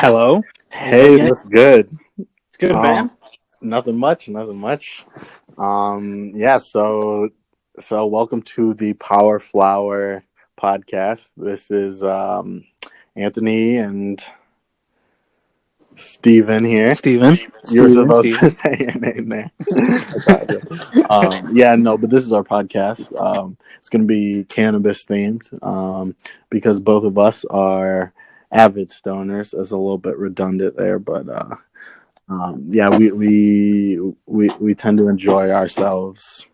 Hello. You good Hey, yet? what's good? It's good, Um, man. Nothing much, nothing much. Yeah, so welcome to the Power Flower podcast. This is Anthony and Steven here. Steven. You were Steven. supposed to Steven. say your name there. That's all good. Yeah, no, but this is our podcast. It's going to be cannabis themed because both of us are avid stoners. That's a little bit redundant there, but yeah, we tend to enjoy ourselves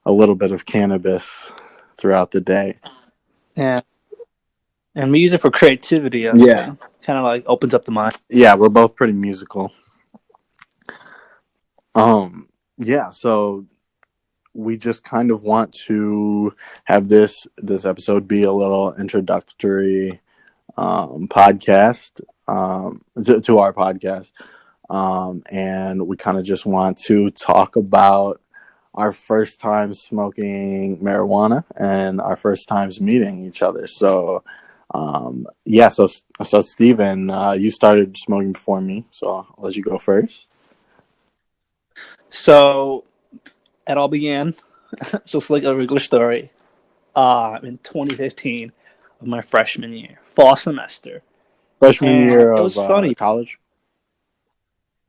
a little bit of cannabis throughout the day. Yeah. And we use it for creativity, I Yeah, say. Kind of like opens up the mind. yeah, we're both pretty musical. Yeah, so we just kind of want to have this episode be a little introductory podcast to our podcast, and we kind of just want to talk about our first time smoking marijuana and our first times meeting each other. So, yeah, so Steven, you started smoking before me, so I'll let you go first. So it all began, just like a regular story, in 2015 of my freshman year, fall semester. Freshman And year it of was funny. college.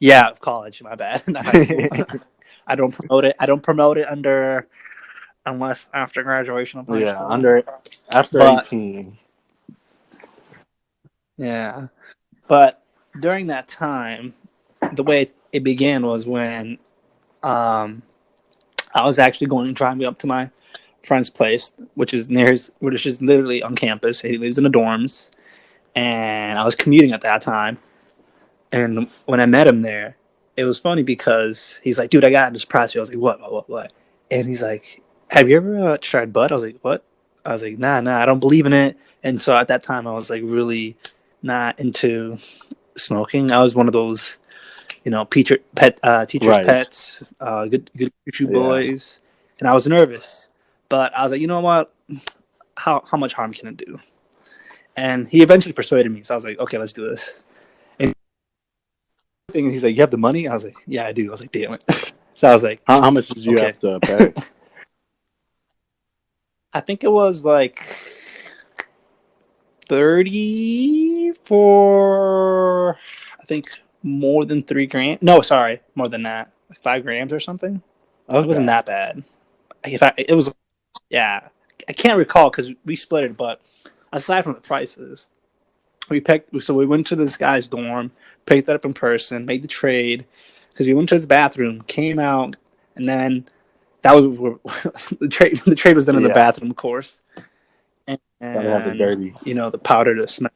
Yeah, of college, my bad. Not high school. I don't promote it. I don't promote it unless after graduation of high Yeah, school. under after But 18. yeah. But during that time, the way it began was when um, I was actually driving up to my friend's place, which is literally on campus. He lives in the dorms, and I was commuting at that time. And when I met him there, it was funny because he's like, "Dude, I got this prize." I was like, "What?" And he's like, "Have you ever tried bud?" I was like, "What?" I was like, "Nah, I don't believe in it." And so at that time, I was like really not into smoking. I was one of those teachers' Right. pets, good choo Yeah. boys, and I was nervous, but I was like, you know what? How much harm can it do? And he eventually persuaded me, so I was like, okay, let's do this. And he's like, you have the money? I was like, yeah, I do. I was like, damn it. So I was like, How much did you okay. have to pay? I think it was like 30 for, I think more than 3 grand. No, sorry, more than that, like 5 grams or something. It wasn't Okay. that bad. It was, yeah, I can't recall because we split it. But aside from the prices, we went to this guy's dorm, picked that up in person, made the trade because we went to his bathroom, came out, and then that was where the trade. The trade was done in the Yeah. bathroom, of course, Gotta have the and dirty. the powder to smell.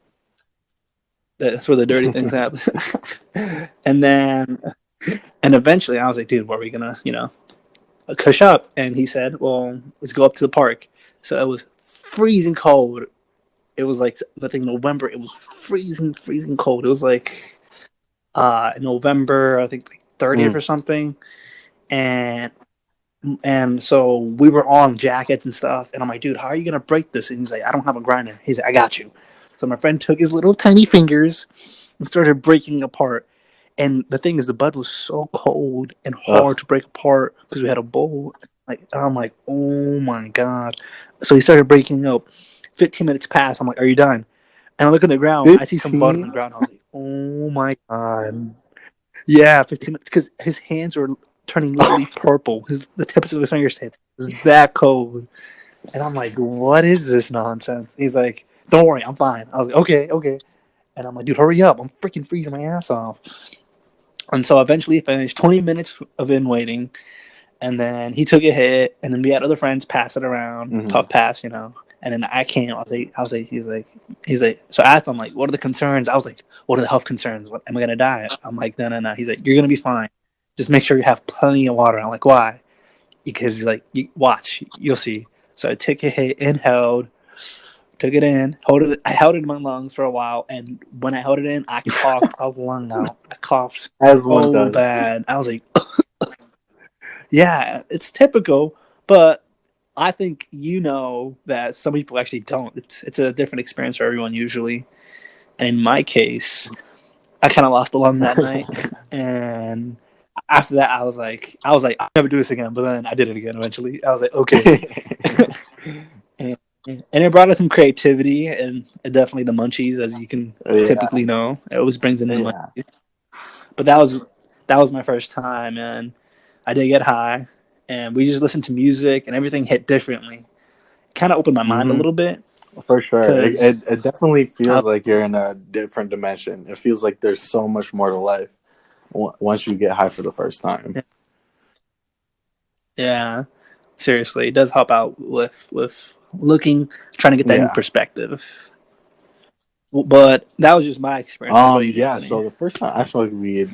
That's where the dirty things happen. and then and eventually, I was like, dude, what are we gonna cush up? And he said, well, let's go up to the park. So it was freezing cold. It was like, I think November. It was freezing cold. It was like November, I think like 30th Mm. or something. And so we were on jackets and stuff. And I'm like, dude, how are you gonna break this? And he's like, I don't have a grinder. He's like, I got you. So my friend took his little tiny fingers and started breaking apart. And the thing is, the bud was so cold and hard Ugh. to break apart because we had a bowl. Like, I'm like, oh my god. So he started breaking up. 15 minutes passed. I'm like, are you done? And I look at the ground. I see some bud on the 15? ground. I was like, oh my god. Yeah, 15 minutes because his hands were turning literally purple. The tips of his fingers said, it was that cold. And I'm like, what is this nonsense? He's like, don't worry, I'm fine. I was like, okay. And I'm like, dude, hurry up. I'm freaking freezing my ass off. And so eventually he finished 20 minutes of in waiting. And then he took a hit. And then we had other friends pass it around, Mm-hmm. puff pass. And then I came. He's like, so I asked him, like, what are the concerns? I was like, what are the health concerns? What, am I going to die? I'm like, no. He's like, you're going to be fine. Just make sure you have plenty of water. I'm like, why? Because he's like, watch, you'll see. So I took a hit, inhaled, took it in, I held it in my lungs for a while, and when I held it in, I coughed a lung out. I coughed As one so does. bad. I was like, yeah, it's typical, but I think that some people actually don't. It's a different experience for everyone usually, And in my case, I kind of lost the lung that night, and after that, I'll never do this again. But then I did it again eventually. I was like, okay, and, and it brought us some creativity and definitely the munchies, as you can Yeah, typically know. It always brings in the yeah. munchies. But that was my first time, and I did get high, and we just listened to music, and everything hit differently. Kind of opened my mind a Mm-hmm. little bit For sure. because It definitely feels like you're in a different dimension. It feels like there's so much more to life once you get high for the first time. yeah, seriously, it does help out with looking, trying to get that new Yeah. perspective. But that was just my experience. What about you, Yeah, Anthony? so the first time I smoked weed,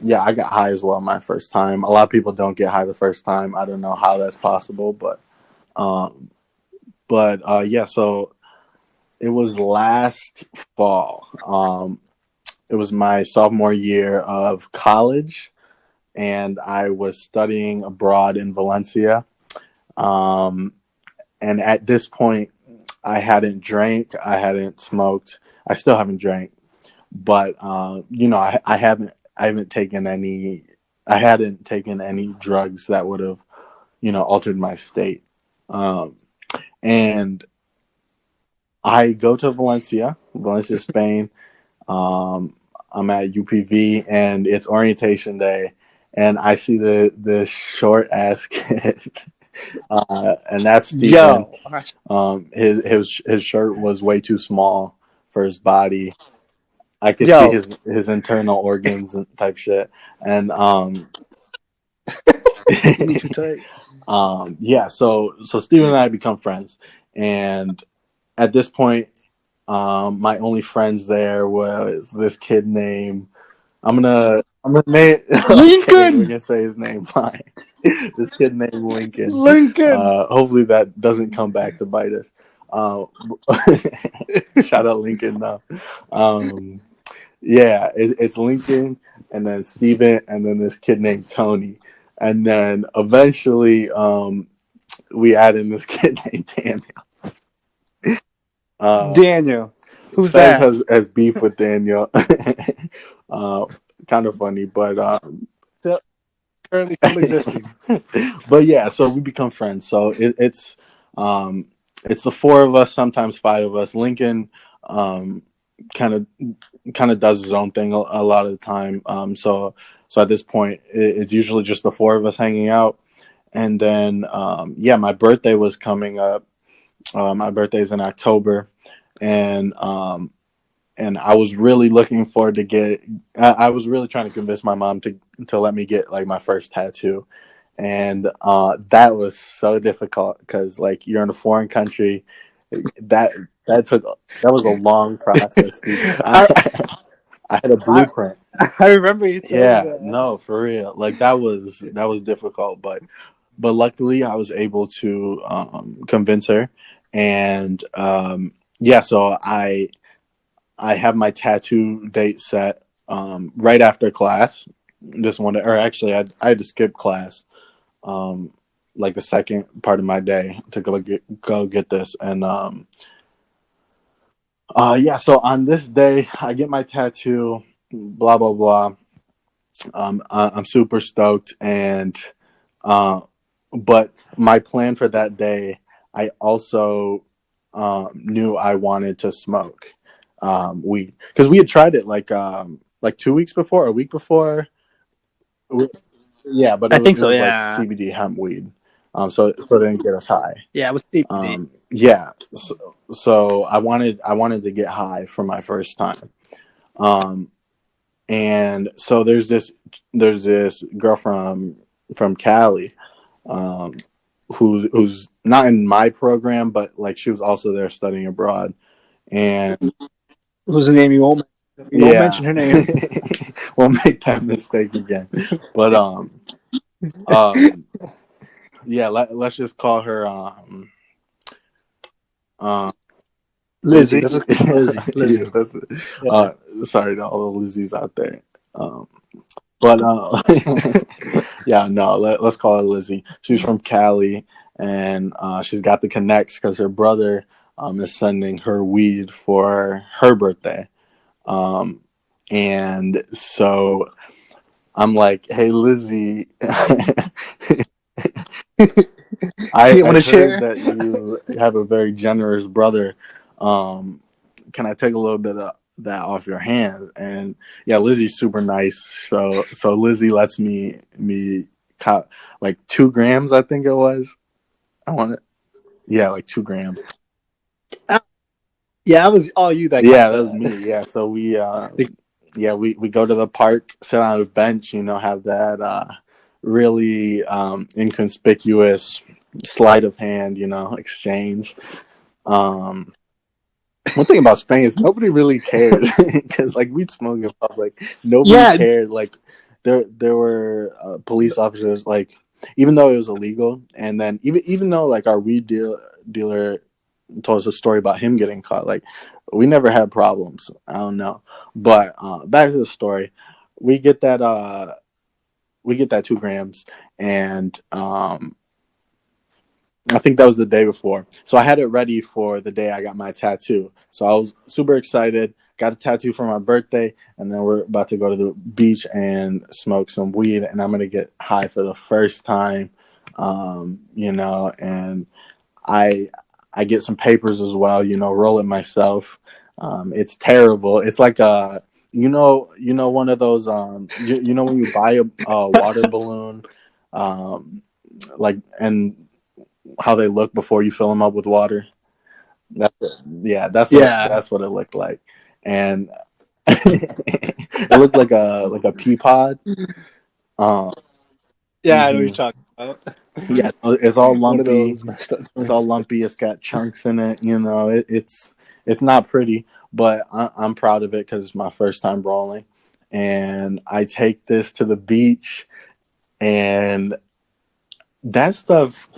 yeah, I got high as well my first time. A lot of people don't get high the first time. I don't know how that's possible, um yeah, so it was last fall. It was my sophomore year of college, and I was studying abroad in Valencia. Um, and at this point, I hadn't drank, I hadn't smoked, I still haven't drank, but I haven't taken any, I hadn't taken any drugs that would have, altered my state. Um, and I go to Valencia, Spain. I'm at UPV, and it's orientation day, and I see the short ass kid, and that's Steven. Yo, His shirt was way too small for his body. I could see yo, his internal organs and type shit, and me too tight. yeah. So Steven and I become friends, and at this point, my only friends there was this kid named I'm gonna name okay, we're Lincoln, gonna say his name fine. This kid named Lincoln. Lincoln. Hopefully that doesn't come back to bite us. Uh, shout out Lincoln though. Yeah, it's Lincoln, and then Steven, and then this kid named Tony, and then eventually we add in this kid named Daniel. Daniel, who's Fez that? has beef with Daniel. uh, Kind of funny, but Still, currently still existing. but yeah, so we become friends. So it's the four of us, sometimes five of us. Lincoln um, kind of kind of does his own thing a lot of the time. So at this point, it's usually just the four of us hanging out. And then yeah, my birthday was coming up. My birthday is in October, and I was really looking forward to get. I was really trying to convince my mom to let me get like my first tattoo, and that was so difficult because like you're in a foreign country. That that was a long process. I, I had a I blueprint. I remember you told me Yeah, that. no, for real. Like that was difficult, but luckily I was able to convince her, and yeah, so I have my tattoo date set right after class. This one, or actually, I had to skip class, um, like the second part of my day to go get this, and yeah. So on this day, I get my tattoo. Blah blah blah. I'm super stoked, and uh, but my plan for that day, I also knew I wanted to smoke weed because we had tried it like 2 weeks before, a week before. Yeah, but I think it so. was like Yeah, CBD hemp weed, so it didn't get us high. yeah, it was CBD. Yeah, so I wanted to get high for my first time. Um, and so there's this girl from Cali, um, who's not in my program, but like she was also there studying abroad, and Who's the name? You won't yeah, mention her name. we'll make that mistake again. But um, yeah, let's just call her uh, Lizzie. Lizzie. Let's just call her Lizzie. Yeah, Lizzie. that's it. Yeah. Sorry to all the Lizzies out there. But yeah, no, let's call her Lizzie. She's from Cali, and she's got the connects because her brother is sending her weed for her birthday. And so I'm like, hey, Lizzie, You I want to heard share? that you have a very generous brother. Um, can I take a little bit of that off your hands? And yeah, Lizzie's super nice. So Lizzie lets me like 2 grams, I think it was. I want it. Yeah, like 2 grams. Yeah, I was all you that Yeah, got that was the. me. Yeah, so we go to the park, sit on a bench, have that really inconspicuous sleight of hand, exchange. Um, One thing about Spain is nobody really cares because like we'd smoke in public, nobody Yeah, cared. Like there were police officers, like even though it was illegal, and then even though like our dealer told us a story about him getting caught, like we never had problems. I don't know, but back to the story, we get that we get that 2 grams, and I think that was the day before. So I had it ready for the day I got my tattoo. So I was super excited. Got a tattoo for my birthday, and then we're about to go to the beach and smoke some weed, and I'm gonna get high for the first time. And I I get some papers as well. Roll it myself. It's terrible. It's like one of those when you buy a water balloon, like and how they look before you fill them up with water. That's it. Yeah, yeah, that's what it looked like, and it looked like a pea pod. Um, yeah. I know what you're mhm. talking about. Yeah, it's all One of lumpy. those messed up It's all joints. lumpy. It's got chunks in it. It's not pretty, but I'm proud of it because it's my first time rolling, and I take this to the beach, and that stuff.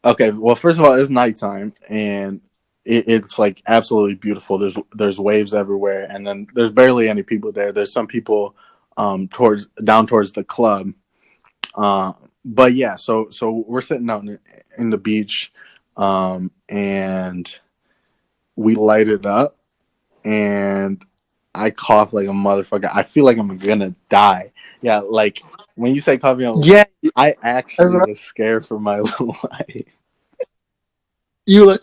Okay, well, first of all, it's nighttime, and it's like absolutely beautiful. There's waves everywhere, and then there's barely any people there. There's some people towards the club, but yeah. So we're sitting out in the beach, and we light it up, and I cough like a motherfucker. I feel like I'm gonna die. Yeah, like when you say coughing, Yeah, I that's actually what was scared for my life. you like.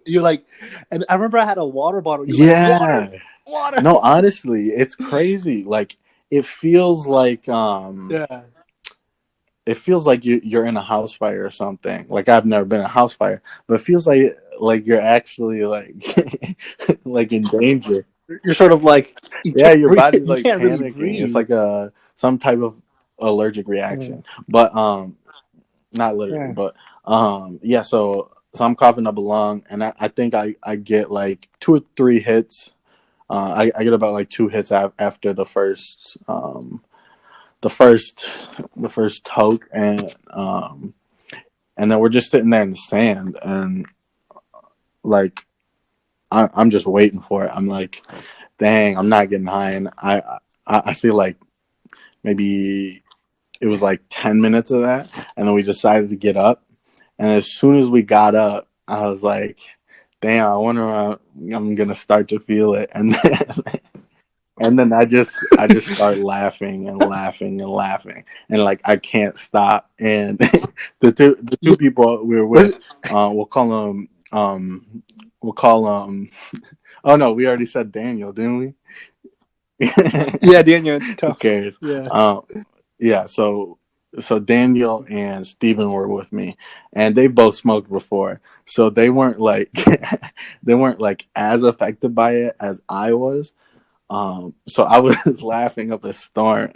You're like, and I remember I had a water bottle. You're like, water, Yeah. water. No, honestly, it's crazy. Like it feels like Yeah, you're in a house fire or something. Like I've never been in a house fire, but it feels like you're actually like like in danger. you're sort of like you Yeah, can't your breathe. body's You like can't really panicking. It's breathe. like a some type of allergic Mm. reaction. But not literally, Yeah. but yeah, so I'm coughing up a lung, and I think I get like 2 or 3 hits. I get about like 2 hits after the first the first toke, and then we're just sitting there in the sand, and like I'm just waiting for it. I'm like, dang, I'm not getting high, and I feel like maybe it was like 10 minutes of that, and then we decided to get up, and as soon as we got up, I was like, damn, I wonder I'm gonna start to feel it, and then I just start laughing and laughing and laughing, and like I can't stop. And the two people we were Was with, it? we'll call them. Oh no, we already said Daniel, didn't we? Yeah, Daniel. Who cares? Yeah. Um, yeah. So Daniel and Steven were with me, and they both smoked before, so they weren't like they weren't like as affected by it as I was. So I was laughing up a storm.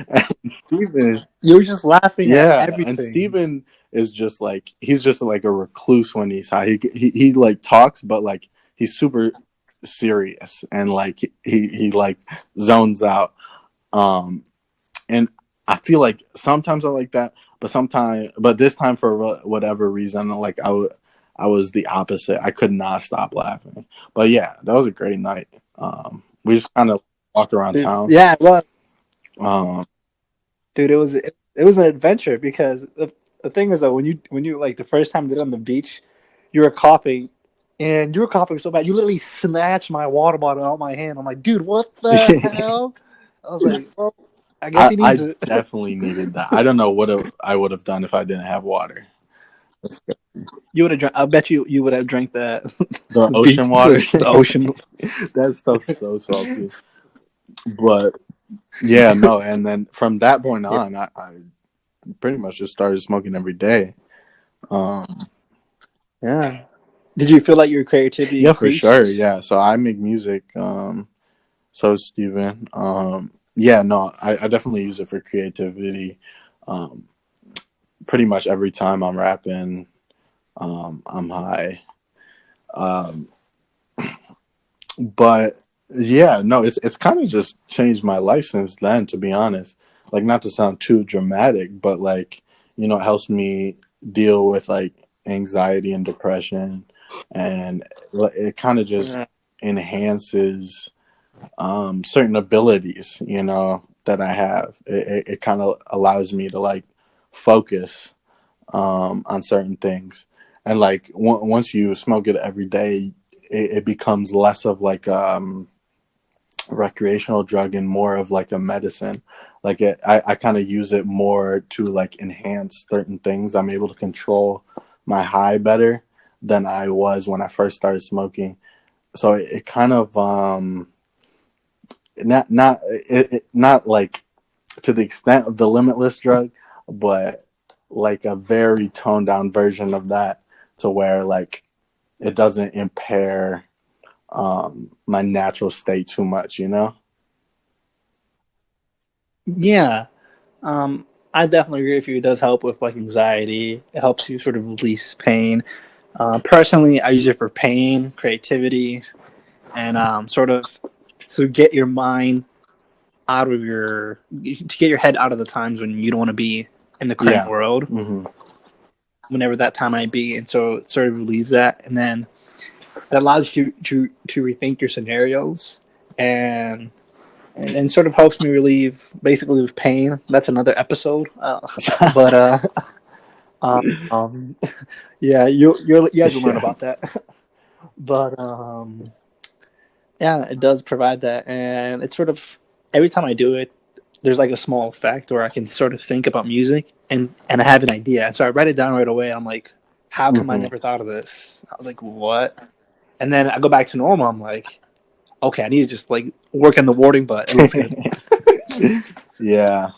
And Steven, You were just laughing at yeah, and everything. Steven is just like he's just like a recluse when he's high. He like talks, but like he's super serious and like he like zones out. Um, and I feel like sometimes I like that, but this time for whatever reason, like I was the opposite. I could not stop laughing. But yeah, that was a great night. We just kind of walked around Dude, town. yeah, well, Um, dude, it was an adventure because the thing is that when you like the first time you did it on the beach, you were coughing, and you were coughing so bad, you literally snatched my water bottle out of my hand. I'm like, dude, what the hell? I was like, well, I guess he needs I it. definitely needed that. I don't know what I would have done if I didn't have water. You would have drank. I bet you would have drank that The the ocean beach, water, the ocean. that stuff's so salty. But yeah, no. And then from that point Yeah. on, I pretty much just started smoking every day. Yeah. Did you feel like your creativity Yeah, for sure. increased? Yeah. So I make music. So Steven. Yeah, no, I definitely use it for creativity. Um, Pretty much every time I'm rapping, I'm high. Um, but yeah, no, it's kind of just changed my life since then, to be honest. Like, not to sound too dramatic, but like, it helps me deal with like anxiety and depression, and it kind of just Yeah. enhances certain abilities, that I have. It kind of allows me to like focus on certain things, and like once you smoke it every day, it becomes less of like recreational drug and more of like a medicine. Like I kind of use it more to like enhance certain things. I'm able to control my high better than I was when I first started smoking. So it kind of not like to the extent of the limitless drug, but like a very toned down version of that, to where like it doesn't impair my natural state too much. Yeah. I definitely agree with you. It does help with like anxiety. It helps you sort of release pain. Personally, I use it for pain, creativity, and sort of to get your mind out of to get your head out of the times when you don't want to be in the current Yeah. world, Hmm. whenever that time might be, and so it sort of relieves that, and then it allows you to rethink your scenarios, and and sort of helps me relieve basically with pain. That's another episode, but um, yeah, you guys will learn Yeah. about that. But yeah, it does provide that, and it's sort of every time I do it, there's like a small effect where I can sort of think about music and I have an idea, and so I write it down right away. I'm like, how come I Hmm. never thought of this? I was like, what? And then I go back to normal. I'm like, okay, I need to just like work on the wording, but it looks good. Yeah.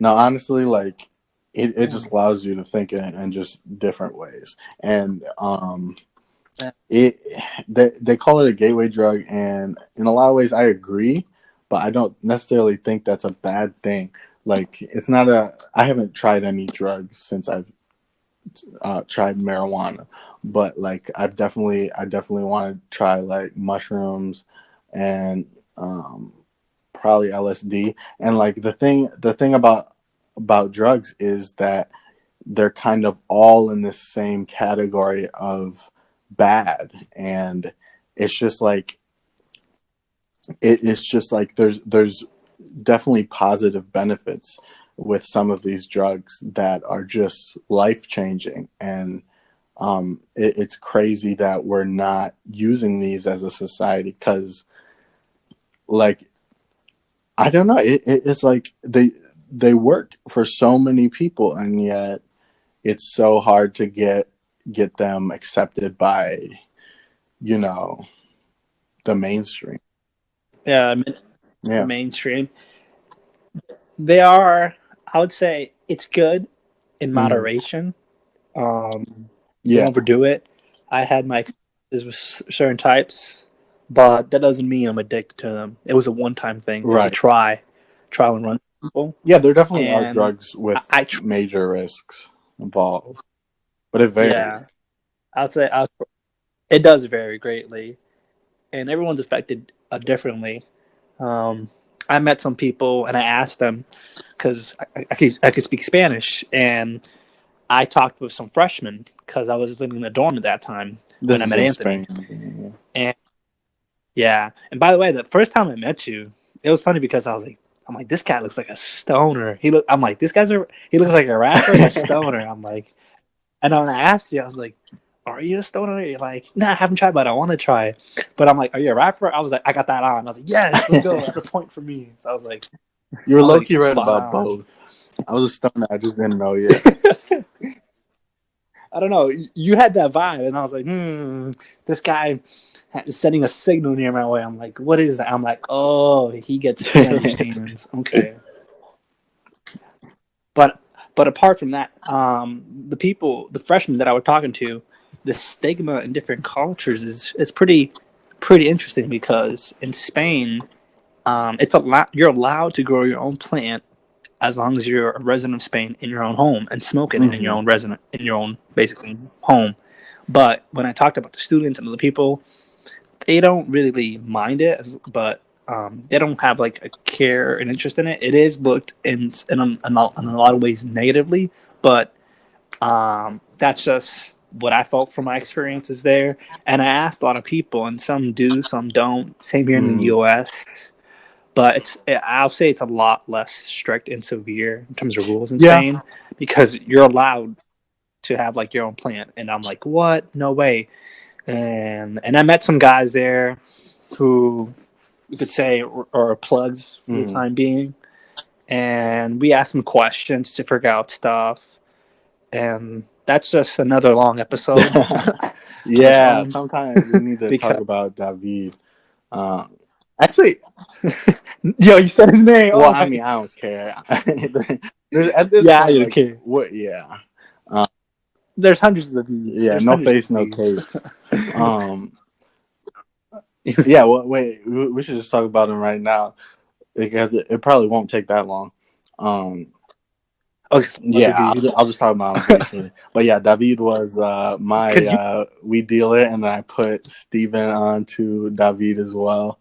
No, honestly, like it Yeah. just allows you to think in just different ways. And it they call it a gateway drug, and in a lot of ways I agree, but I don't necessarily think that's a bad thing. Like, it's not a I haven't tried any drugs since I've tried marijuana, but like I definitely want to try like mushrooms and probably LSD. And like the thing about drugs is that they're kind of all in this same category of bad, and it's just like it's just like there's definitely positive benefits with some of these drugs that are just life changing. And it's crazy that we're not using these as a society, because like I don't know, it's like they work for so many people, and yet it's so hard to get them accepted by you know the mainstream. Yeah, I mean, the Yeah. mainstream. They are. I would say it's good in Hmm. moderation. Don't Yeah. overdo it. I had my experiences with certain types, but that doesn't mean I'm addicted to them. It was a one-time thing. It was a Right. trial and run. People. Yeah, there definitely are And drugs with I major risks involved, but it varies. yeah, I'd say it does vary greatly, and everyone's affected differently. Um, I met some people and I asked them because I could speak Spanish, and I talked with some freshmen because I was living in the dorm at that time This when I is met in Anthony. Spain. And yeah, and by the way, the first time I met you, it was funny because I'm like, this guy looks like a stoner. I'm like, he looks like a rapper and a stoner. I'm like, and when I asked you, I was like, are you a stoner? You're like, nah, I haven't tried, but I want to try. But I'm like, are you a rapper? I was like, I got that on. I was like, yes, let's go. That's a point for me. So You were I was low like, key right spot about on. both. I was a stoner. I just didn't know yet. I don't know. You had that vibe, and I was like, this guy is sending a signal near my way. I'm like, what is that? I'm like, oh, he understands. Okay. But apart from that, the freshmen that I was talking to, the stigma in different cultures is pretty interesting because in Spain, you're allowed to grow your own plant as long as you're a resident of Spain in your own home and smoke it in your Mm-hmm. own basically home. But when I talked about the students and the people, they don't really mind it, but they don't have like a care and interest in it. It is looked in a lot of ways negatively, but that's just what I felt from my experiences there. And I asked a lot of people, and some do, some don't. Same here in the Mm-hmm. U.S., but I'll say it's a lot less strict and severe in terms of rules in Yeah. Spain because you're allowed to have like your own plant. And I'm like, what? No way. And I met some guys there who you could say are plugs for the Mm-hmm. time being, and we asked them questions to figure out stuff, and that's just another long episode on its Yeah. own Sometimes we need to talk because about David. Uh, actually, yo, you said his name. well, Oh I my, mean, I don't care. There's at this yeah, point, you're like, kidding. what? Yeah. Uh, There's hundreds of these. yeah. There's No hundreds of face, no these. case. Um. Yeah. Well, wait. We should just talk about him right now because it probably won't take that long. Um. Okay, Yeah, David. I'll just talk about him briefly. But yeah, David was my Because you, weed dealer, and then I put Steven on to David as well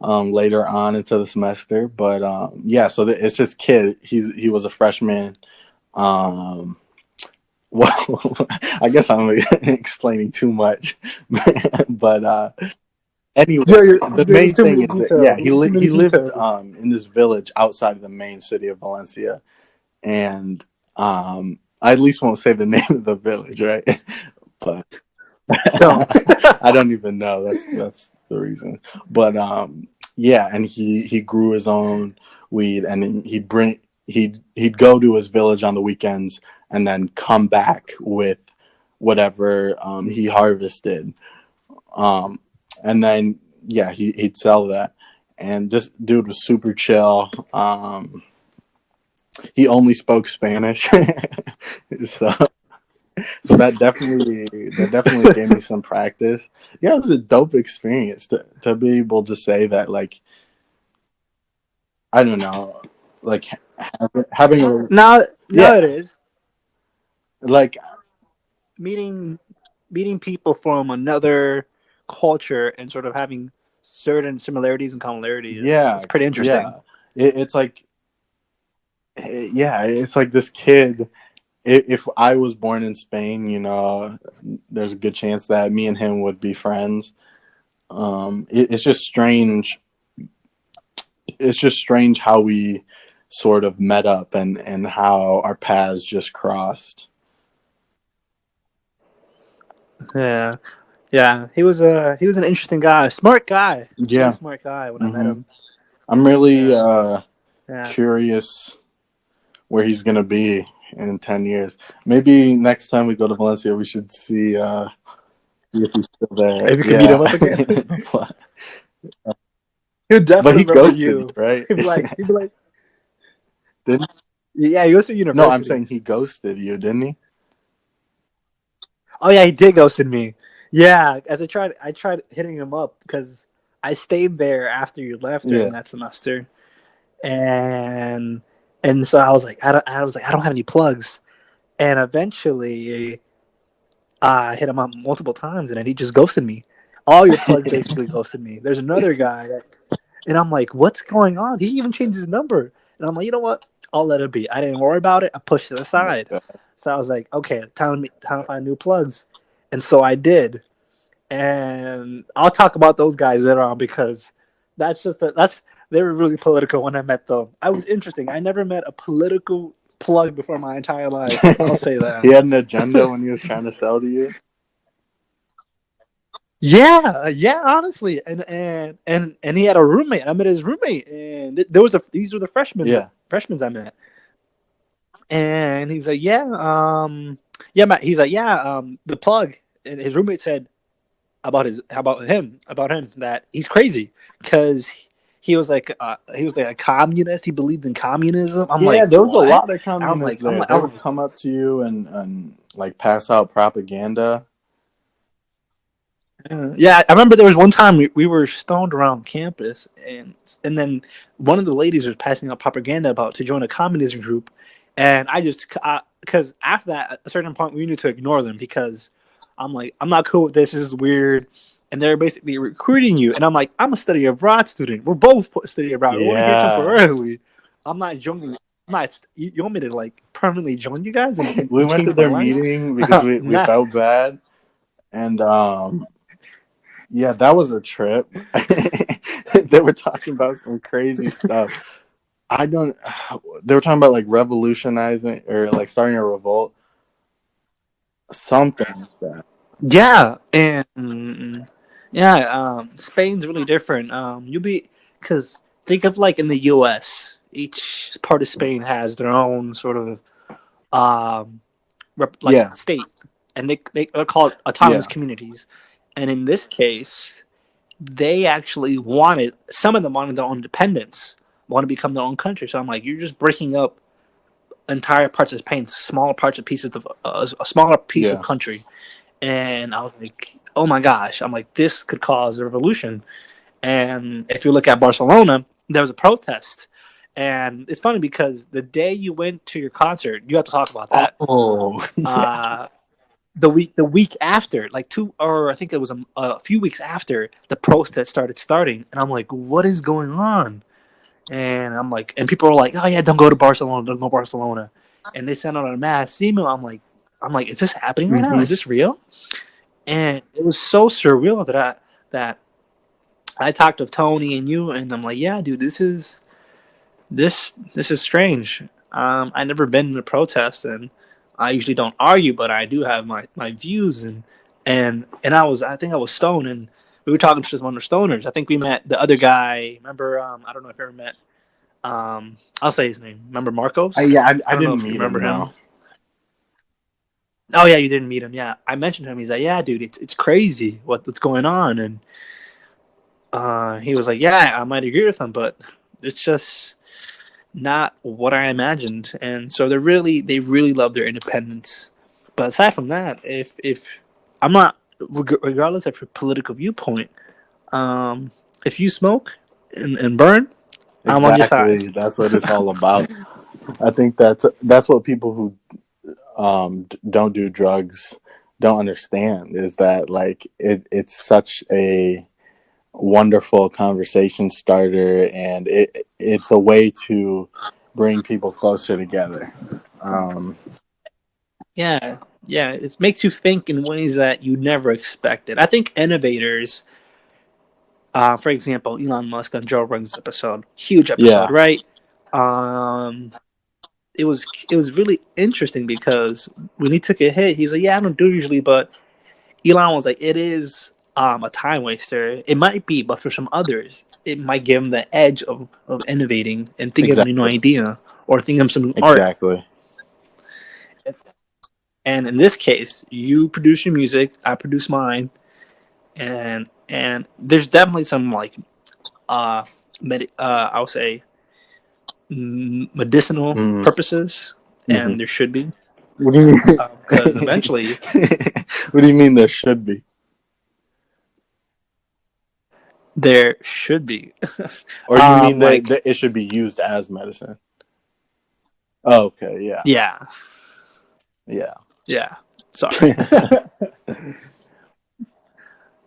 later on into the semester. But yeah, so it's just kid. He was a freshman. Um, well, I guess I'm explaining too much, but yo, anyways, you're the giving main too thing many is that yeah, details. Too many he lived details. in this village outside of the main city of Valencia, and I at least won't say the name of the village, right? But Don't. I don't even know. That's the reason. But yeah, and he grew his own weed, and he'd go to his village on the weekends, and then come back with whatever he harvested, um, and then yeah, he'd sell that. And this dude was super chill. He only spoke Spanish, so that definitely gave me some practice. Yeah, it was a dope experience to be able to say that. Like, I don't know, like having a Now it yeah, is. like meeting meeting people from another culture and sort of having certain similarities and commonalities yeah, is pretty interesting. yeah. It's like yeah, it's like this kid. If I was born in Spain, there's a good chance that me and him would be friends. It's just strange. It's just strange how we sort of met up and how our paths just crossed. Yeah, yeah. He was an interesting guy, smart guy, really Yeah. smart guy when I met Hmm. him. I'm really Yeah, yeah. curious where he's gonna be in 10 years. Maybe next time we go to Valencia, we should see if he's still there. If you could meet him Yeah, up again, but he'll definitely he remember ghosted you, you. right? He'd be like, Didn't? yeah. He goes to No, I'm university. saying he ghosted you, didn't he? Oh yeah, he did ghosted me. Yeah, as I tried hitting him up because I stayed there after you left during Yeah. that semester, and so I don't have any plugs, and eventually I hit him up multiple times, and then he just ghosted me. All your plugs basically ghosted me. There's another guy, and I'm like, what's going on? He even changed his number, and I'm like, you know what? I'll let it be. I didn't worry about it. I pushed it aside. So I was like, okay, time to find new plugs, and so I did. And I'll talk about those guys later on because that's they were really political when I met them. I was interesting. I never met a political plug before my entire life. I'll say He that. had an agenda when he was trying to sell to you. Yeah, honestly, and he had a roommate. I met his roommate, and there was these were the Yeah. freshmen I met, and he's like, yeah, Matt. He's like, yeah, the plug, and his roommate said about him that he's crazy because he was like a communist. He believed in communism. I'm Yeah, like, there was a what? lot of And communists there. They would come up to you and like pass out propaganda. yeah, I remember there was one time we were stoned around campus, and then one of the ladies was passing out propaganda about to join a communism group, and I just because after that at a certain point we need to ignore them because I'm like I'm not cool with this. This is weird, and they're basically recruiting you, and I'm like I'm a study abroad student. We're both study abroad. We're here Yeah. temporarily. I'm not joining. I'm not. You want me to like permanently join you guys We and went to change my their life? meeting because we Nah. felt bad. And yeah, that was a trip. They were talking about some crazy stuff. I don't They were talking about like revolutionizing or like starting a revolt, something like that. Yeah, and yeah, Spain's really different. You'll be because think of like in the U.S., each part of Spain has their own sort of like Yeah. state, and they are called autonomous Yeah. communities. And in this case, they actually wanted some of them wanted their own independence, want to become their own country. So I'm like, you're just breaking up entire parts of Spain, smaller parts of pieces of a smaller piece of Yeah. country. And I was like, oh my gosh, I'm like, this could cause a revolution. And if you look at Barcelona, there was a protest. And it's funny because the day you went to your concert, you have to talk about that. Oh, yeah. Uh, the week after, like two or I think it was a few weeks after the protest starting, and I'm like, what is going on? And I'm like, and people are like, oh yeah, don't go to Barcelona, don't go to Barcelona, and they sent out a mass email. I'm like, is this happening right now? Hmm. Is this real? And it was so surreal that I talked to Tony and you, and I'm like, yeah, dude, this is strange. I never been in a protest, and I usually don't argue, but I do have my views, and I think I was stoned, and we were talking to just one of the stoners. I think we met the other guy. Remember? I don't know if you ever met. I'll say his name. Remember Marcos? I I don't know didn't if you meet remember him. him. No. Oh yeah, you didn't meet him. Yeah, I mentioned him. He's like, yeah, dude, it's crazy what's going on, and he was like, yeah, I might agree with him, but it's just not what I imagined. And so they really love their independence. But aside from that, if I'm not, regardless of your political viewpoint, um, if you smoke and burn, I'm on your side. Exactly. That's what it's all about. I think that's what people who don't do drugs don't understand is that like it's such a wonderful conversation starter, and it's a way to bring people closer together. Um, Yeah, yeah, it makes you think in ways that you never expected. I think innovators, for example, Elon Musk on Joe Rogan's episode, huge episode, yeah, right? Um, it was really interesting because when he took a hit, he's like, "Yeah, I don't do it usually," but Elon was like, "It is a time waster. It might be, but for some others, it might give them the edge of innovating and thinking of a new exactly, idea or thinking of some new art." exactly. And in this case, you produce your music, I produce mine, and there's definitely some like I would say medicinal Mm-hmm. purposes, Mm-hmm. and there should be What do you mean? because eventually What do you mean there should be? there should be. Or you mean Like that it should be used as medicine? Oh, okay, yeah, yeah, yeah. yeah. Sorry.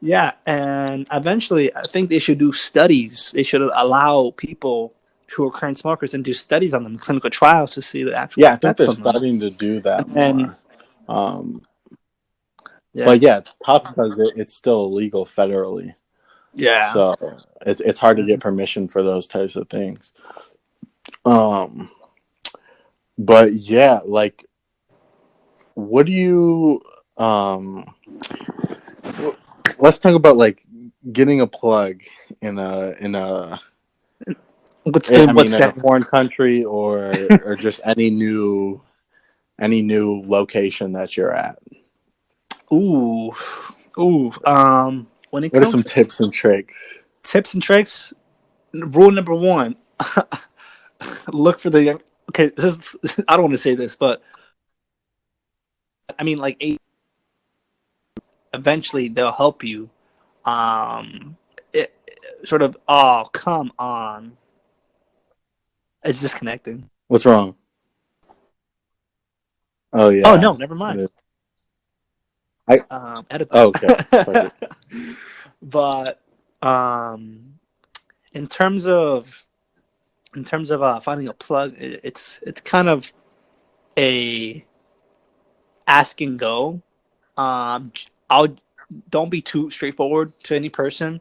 Yeah, and eventually, I think they should do studies. They should allow people who are current smokers and do studies on them, clinical trials to see the actual Yeah, I think effects they're on them. starting to do that And more. Um, yeah, but yeah, it's tough because it's still illegal federally. yeah, So it's hard to get permission for those types of things. Um, but yeah, like, what do you let's talk about like getting a plug in a What's I mean what's in a that? foreign country or just any new location that you're at. Ooh, ooh. When it What are comes some to tips and tricks? tips and tricks, rule number one: look for the. Okay, this is, I don't want to say this, but I mean, like, eventually they'll help you. It, sort of. Oh, come on! It's disconnecting. What's wrong? Oh Oh yeah. no, never mind. I Edit oh, okay. Fuck that. it. But um, in terms of finding a plug, it's kind of a ask and go. I'll don't be too straightforward to any person.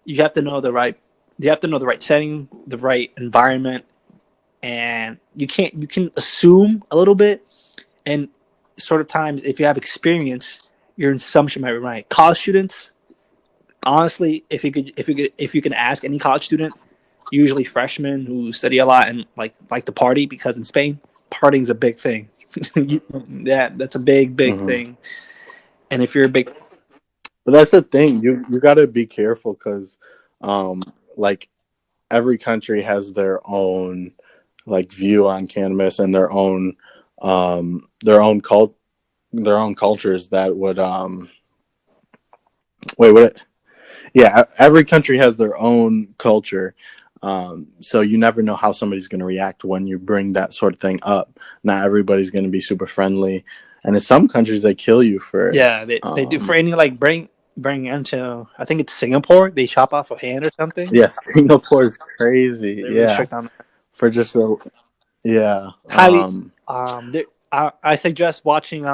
You have to know the right. You have to know the right setting, the right environment, and you can assume a little bit, and sort of times if you have experience, your assumption might be right. College students, honestly, if you can ask any college student, usually freshmen who study a lot and like to party, because in Spain, partying's a big thing. Yeah, that's a big Hmm. thing. And if you're a big, But that's the thing. You got to be careful because, um, like every country has their own like view on cannabis and their own their own cultures that would wait what yeah, every country has their own culture. So you never know how somebody's going to react when you bring that sort of thing up. Not everybody's going to be super friendly, and in some countries they kill you for yeah, they do for any like bring into, I think it's Singapore, they chop off a hand or something. yeah, Singapore is crazy. They're really Yeah, strict on that. for just a yeah. Highly, I suggest watching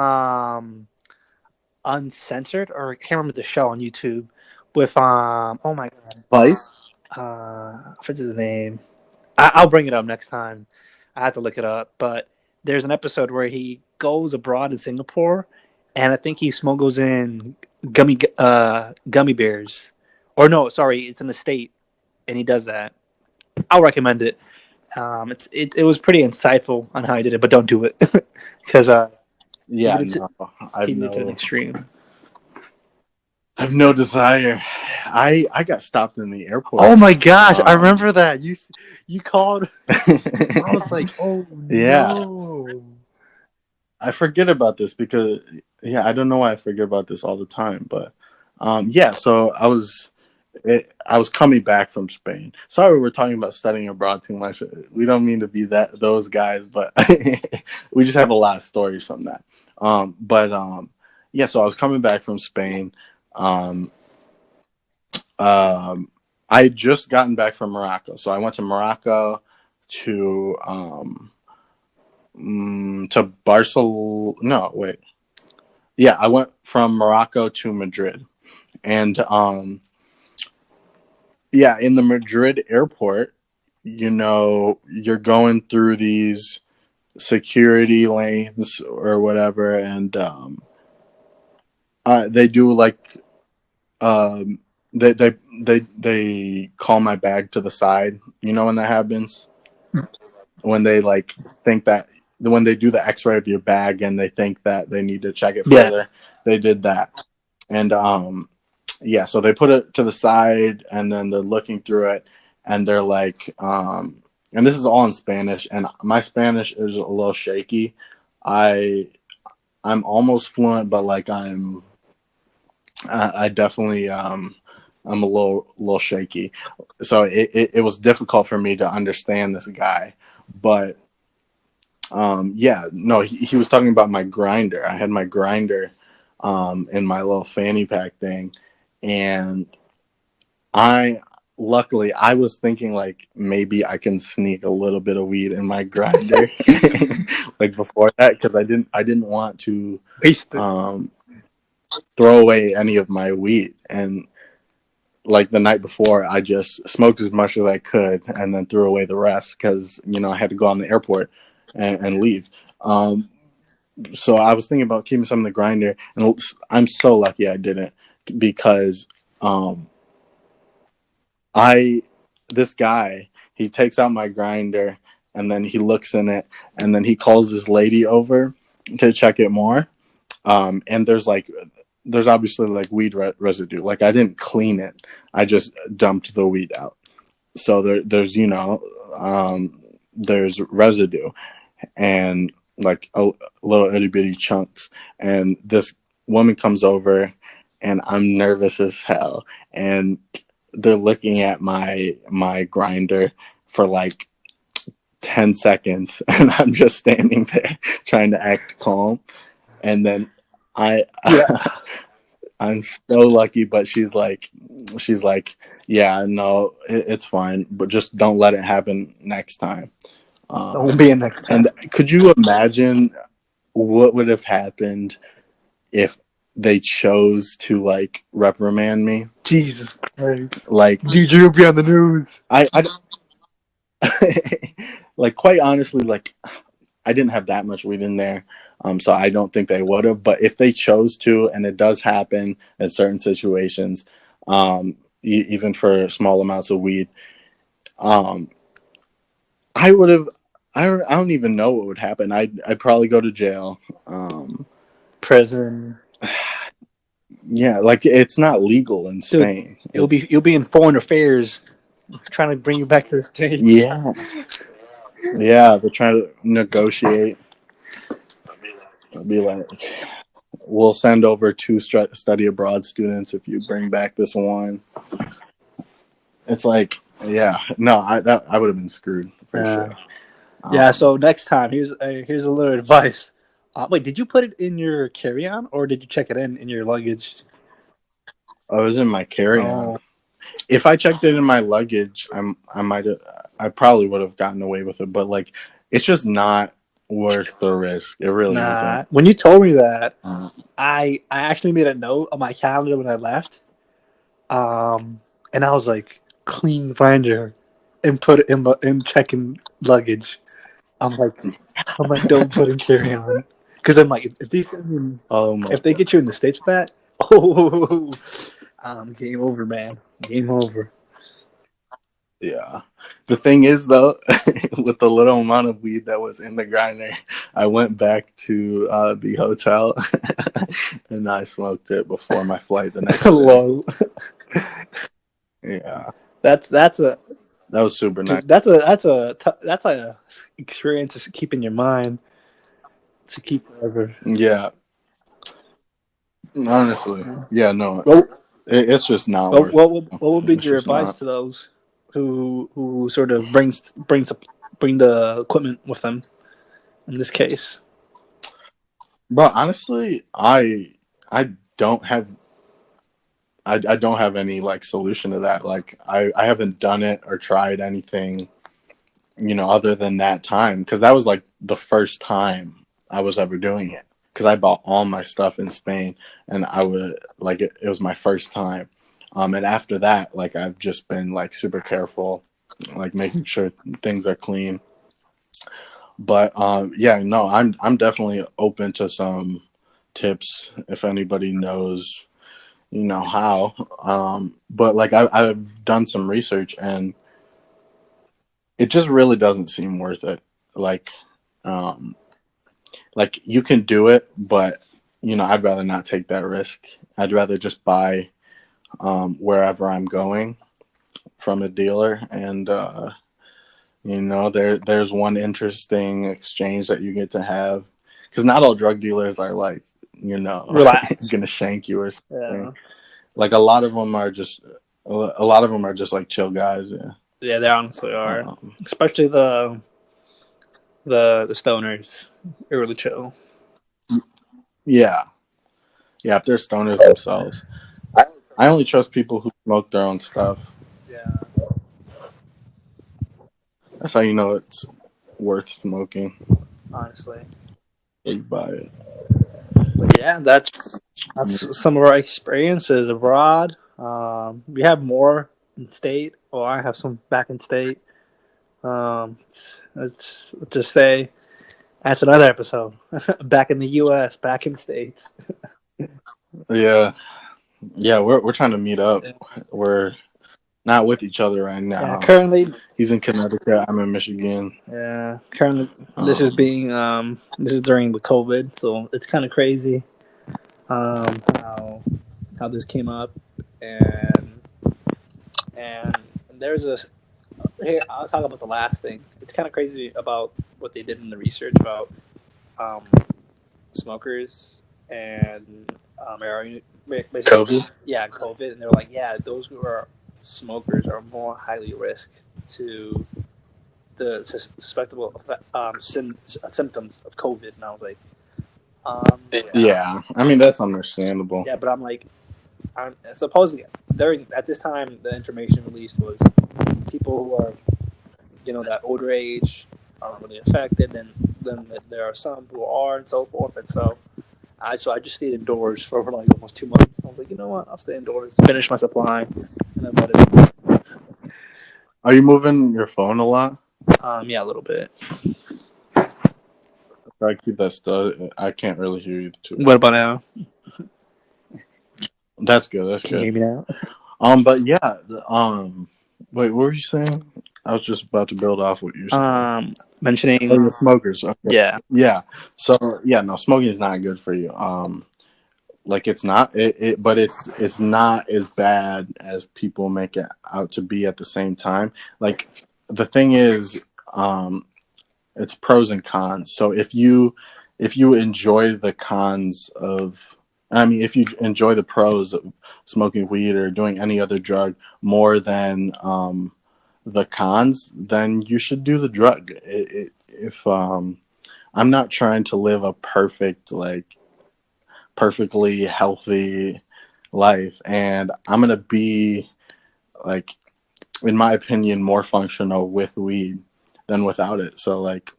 Uncensored, or I can't remember the show on YouTube with oh my god, Vice. I forget his name. I'll bring it up next time. I have to look it up, but there's an episode where he goes abroad in Singapore, and I think he smuggles in gummy bears, or no, sorry, it's in the state, and he does that. I'll recommend it. It was pretty insightful on how he did it, but don't do it because he Yeah, did it to no, I've he did it to an no, extreme. I've no desire. I got stopped in the airport. Oh my gosh, I Um, remember that you called. I was like, oh yeah, no. I forget about this because yeah, I don't know why I forget about this all the time, but yeah. So I was coming back from Spain. Sorry, we're talking about studying abroad too much. We don't mean to be those guys, but we just have a lot of stories from that. But yeah, so I was coming back from Spain. Um, um, I had just gotten back from Morocco, so I went to Morocco to to Barcelona. No, wait. Yeah, I went from Morocco to Madrid, and yeah, in the Madrid airport, you're going through these security lanes or whatever, and they do like um, they call my bag to the side. You know when that happens, when they like think that when they do the X-ray of your bag and they think that they need to check it Yeah, further, they did that, and yeah, so they put it to the side and then they're looking through it and they're like, and this is all in Spanish, and my Spanish is a little shaky. I I'm almost fluent, but like I definitely I'm a little shaky, so it was difficult for me to understand this guy, but yeah, no, he was talking about my grinder. I had my grinder in my little fanny pack thing, and I luckily I was thinking like maybe I can sneak a little bit of weed in my grinder like before that because I didn't want to wasted. um, throw away any of my weed, and like the night before I just smoked as much as I could and then threw away the rest because I had to go on the airport and leave. So I was thinking about keeping some in the grinder, and I'm so lucky I didn't. because this guy, he takes out my grinder and then he looks in it and then he calls this lady over to check it more. And there's obviously like weed residue. Like I didn't clean it. I just dumped the weed out. So there's there's residue and like a little itty bitty chunks. And this woman comes over and I'm nervous as hell. And they're looking at my grinder for like 10 seconds and I'm just standing there trying to act calm. And then I'm so lucky, but she's like, yeah, no, it's fine, but just don't let it happen next time. That won't be a next time. And could you imagine what would have happened if they chose to like reprimand me? Jesus Christ! Like, dude, you'll be on the news. I like quite honestly, like I didn't have that much weed in there. So I don't think they would have. But if they chose to, and it does happen in certain situations, even for small amounts of weed, I would have. I don't even know what would happen. I'd probably go to jail. Prison. Yeah, like it's not legal in Spain. Dude, you'll be in foreign affairs, trying to bring you back to the States. Yeah, yeah. They're trying to negotiate. I'll be like, we'll send over 2 study abroad students if you bring back this one. It's like, yeah, no, I would have been screwed for sure. Yeah. So next time, here's a little advice. Wait, did you put it in your carry-on or did you check it in your luggage? Oh, it was in my carry-on. If I checked it in my luggage, I probably would have gotten away with it. But like, it's just not worth the risk. It really isn't. When you told me that, I actually made a note on my calendar when I left, and I was like, clean binder, and put it in checking luggage. I'm like, don't put in carry on, because I'm like, if they get you in the States for that, game over, man, game over. Yeah. The thing is, though, with the little amount of weed that was in the grinder, I went back to the hotel and I smoked it before my flight the next day. Yeah, that was super nice. That's a experience to keep in your mind, to keep forever. Yeah. Honestly, yeah, no, it's just not. What would be your advice to those who sort of bring the equipment with them in this case? But honestly, I don't have any like solution to that. Like I haven't done it or tried anything, other than that time, because that was like the first time I was ever doing it. Because I bought all my stuff in Spain, and I would like it was my first time. And after that, like I've just been like super careful, like making sure things are clean. But yeah, no, I'm definitely open to some tips if anybody knows, how. But like I've done some research, and it just really doesn't seem worth it. Like you can do it, but I'd rather not take that risk. I'd rather just buy wherever I'm going from a dealer, and there's one interesting exchange that you get to have, because not all drug dealers are like gonna shank you or something. Yeah. Like a lot of them are just like chill guys. Yeah, they honestly are, especially the stoners. They're really chill. Yeah, if they're stoners themselves. I only trust people who smoke their own stuff. Yeah. That's how you know it's worth smoking. Honestly. You buy it. But yeah, that's some of our experiences abroad. We have more in state, or I have some back in state. Let's just say that's another episode. Back in the U.S., back in the States. Yeah. Yeah, we're trying to meet up. We're not with each other right Yeah, now. currently, He's in Connecticut. I'm in Michigan. currently Um, this is during the COVID, so it's kind of crazy how this came up, and and there's a here I'll talk about the last thing. It's kind of crazy about what they did in the research about um, smokers and basically, COVID. yeah, COVID, and they're like, yeah, those who are smokers are more highly risked to the susceptible symptoms of COVID, and I was like, yeah, Yeah, I mean that's understandable. yeah, but I'm like, supposedly during at this time the information released was people who are that older age aren't really affected, and then there are some who are, and so forth, and so I just stayed indoors for like almost 2 months. I was like, you know what, I'll stay indoors, finish my supply, and then let it. Are you moving your phone a lot? Yeah, a little bit. Try to keep that stuff. I can't really hear you too What well. about now? That's good. That's Can you good. hear me now? But yeah. Wait, what were you saying? I was just about to build off what you said. Oh, Mentioning, the smokers. Okay. yeah, Yeah. So yeah, no, smoking is not good for you. Like it's not but it's not as bad as people make it out to be at the same time. Like the thing is, it's pros and cons. So if you enjoy the cons of, I mean, if you enjoy the pros of smoking weed or doing any other drug more than the cons, then you should do the drug. If I'm not trying to live a perfectly healthy life, and I'm gonna be like, in my opinion, more functional with weed than without it. So like,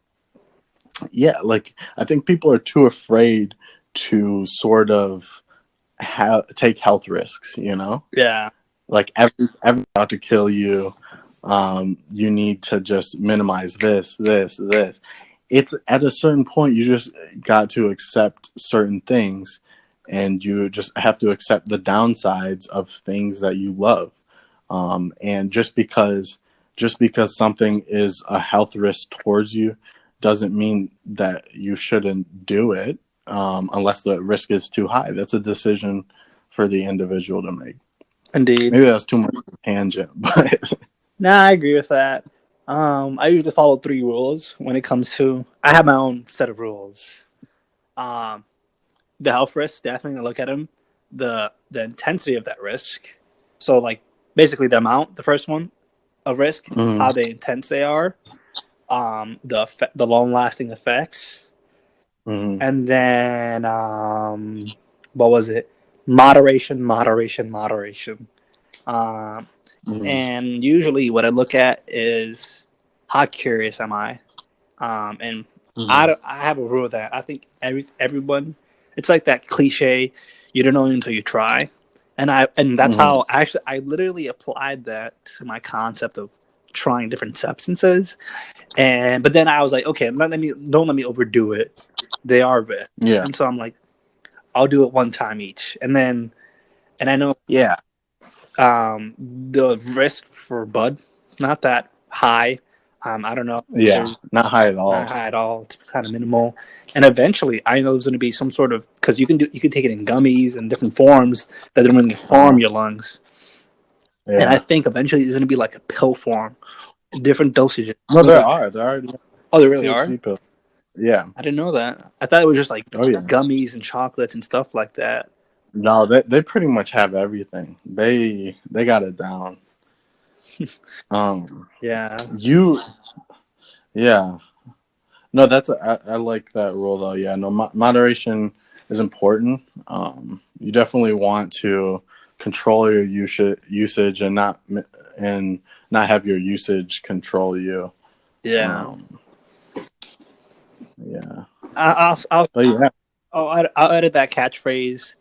yeah, like I think people are too afraid to sort of take health risks. yeah, Like every about to kill you. You need to just minimize this. It's at a certain point you just got to accept certain things, and you just have to accept the downsides of things that you love. And just because something is a health risk towards you doesn't mean that you shouldn't do it, unless the risk is too high. That's a decision for the individual to make. indeed. Maybe that's too much of a tangent, but Nah, I agree with that. I usually follow three rules when it comes to. I have my own set of rules. Um, the health risks, definitely look at them. The intensity of that risk. So like basically the amount, the first one of risk, mm, how they intense they are, the long lasting effects, mm, and then what was it? Moderation. Um, mm, and usually what I look at is how curious am I? And mm, I have a rule that I think everyone, it's like that cliche, you don't know until you try. And that's mm, how I literally applied that to my concept of trying different substances. But then I was like, okay, don't let me overdo it. They are bit. yeah, And so I'm like, I'll do it one time each. And I know yeah, the risk for bud not that high. I don't know. yeah. There's Not high at not all. high at all. It's kind of minimal. And eventually, I know there's going to be some sort of because you can take it in gummies and different forms that don't really harm Uh, your lungs. And I yeah. think eventually there's going to be like a pill form, different dosages. No, there already are Oh, there really are. THC pills. Yeah. I didn't know that. I thought it was just like Oh yeah. gummies and chocolates and stuff like that. No, they pretty much have everything. They got it down. Um, Yeah, you yeah. No, I like that rule though. Yeah, no, moderation is important. You definitely want to control your usage and not have your usage control you. yeah. Um, yeah, I'll but yeah, I'll edit that catchphrase.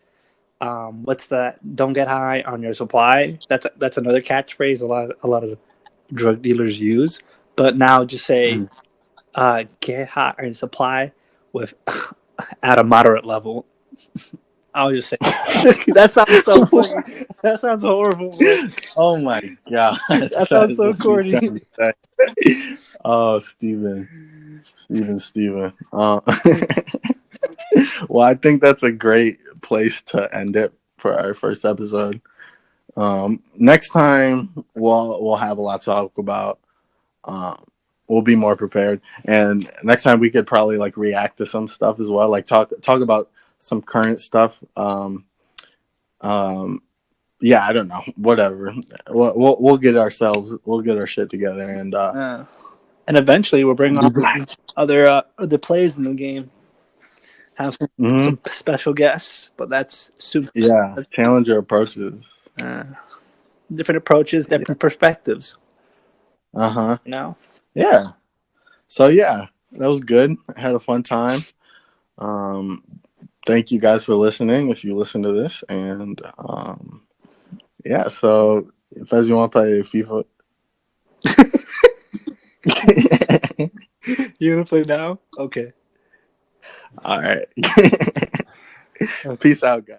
What's that? Don't get high on your supply. That's another catchphrase a lot of drug dealers use. But now just say get high on your supply with at a moderate level. I'll just say that sounds so funny. That sounds horrible. Bro. Oh my god, That sounds so corny. Oh, Steven. Well, I think that's a great place to end it for our first episode. Next time we'll have a lot to talk about. We'll be more prepared, and next time we could probably like react to some stuff as well, like talk about some current stuff. Yeah, I don't know, whatever. We'll get our shit together, and and eventually we'll bring on other players in the game. Have some special guests, but that's soon. Yeah, challenger approaches. Different approaches, different perspectives. You know? Yeah. So yeah, that was good. I had a fun time. Thank you guys for listening if you listen to this. And yeah, so Fez, you want to play FIFA? You want to play now? Okay. All right. Peace out, guys.